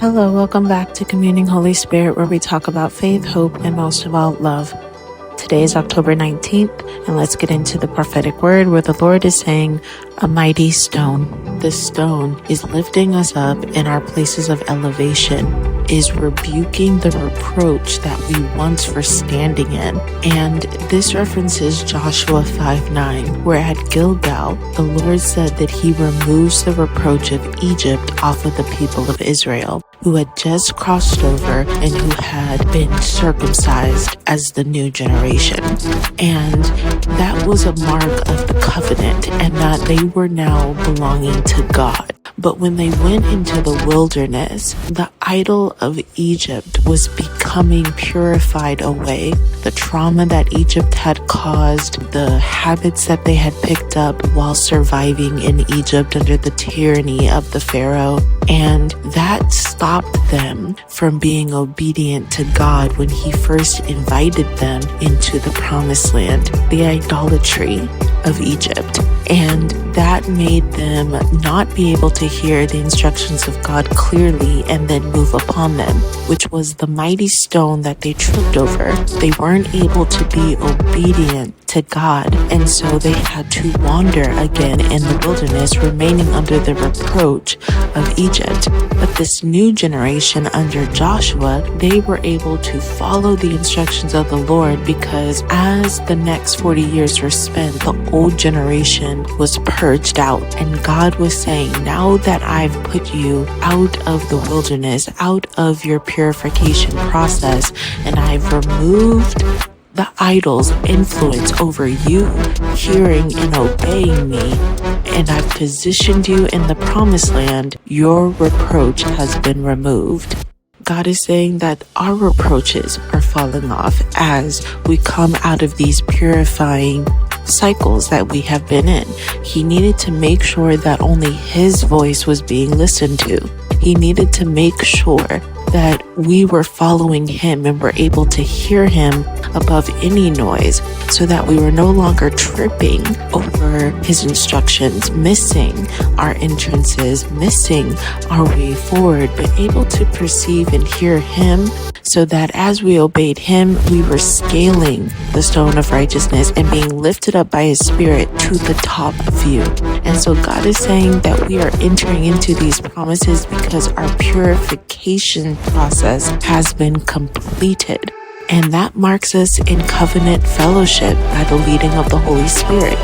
Hello, welcome back to Communing Holy Spirit, where we talk about faith, hope, and most of all, love. Today is October 19th, and let's get into the prophetic word where the Lord is saying, a mighty stone. This stone is lifting us up in our places of elevation, is rebuking the reproach that we once were standing in. And this references Joshua 5:9, where at Gilgal, the Lord said that he removes the reproach of Egypt off of the people of Israel, who had just crossed over and who had been circumcised as the new generation. And that was a mark of the covenant, and that they were now belonging to God. But when they went into the wilderness, the idol of Egypt was becoming purified away. The trauma that Egypt had caused, the habits that they had picked up while surviving in Egypt under the tyranny of the Pharaoh, and that stopped them from being obedient to God when he first invited them into the promised land, the idolatry of Egypt. And that made them not be able to hear the instructions of God clearly and then move upon them, which was the mighty stone that they tripped over. They weren't able to be obedient to God, and so they had to wander again in the wilderness, remaining under the reproach of Egypt. But this new generation under Joshua, they were able to follow the instructions of the Lord, because as the next 40 years were spent, the old generation was purged out, and God was saying, now that I've put you out of the wilderness, out of your purification process, and I've removed the idol's influence over you hearing and obeying me, and I've positioned you in the promised land, your reproach has been removed. God is saying that our reproaches are falling off as we come out of these purifying cycles that we have been in. He needed to make sure that only his voice was being listened to. He needed to make sure that we were following him and were able to hear him above any noise, so that we were no longer tripping over his instructions, missing our entrances, missing our way forward, but able to perceive and hear him, so that as we obeyed him, we were scaling the stone of righteousness and being lifted up by his spirit to the top view. And so God is saying that we are entering into these promises because our purification process has been completed. And that marks us in covenant fellowship by the leading of the Holy Spirit.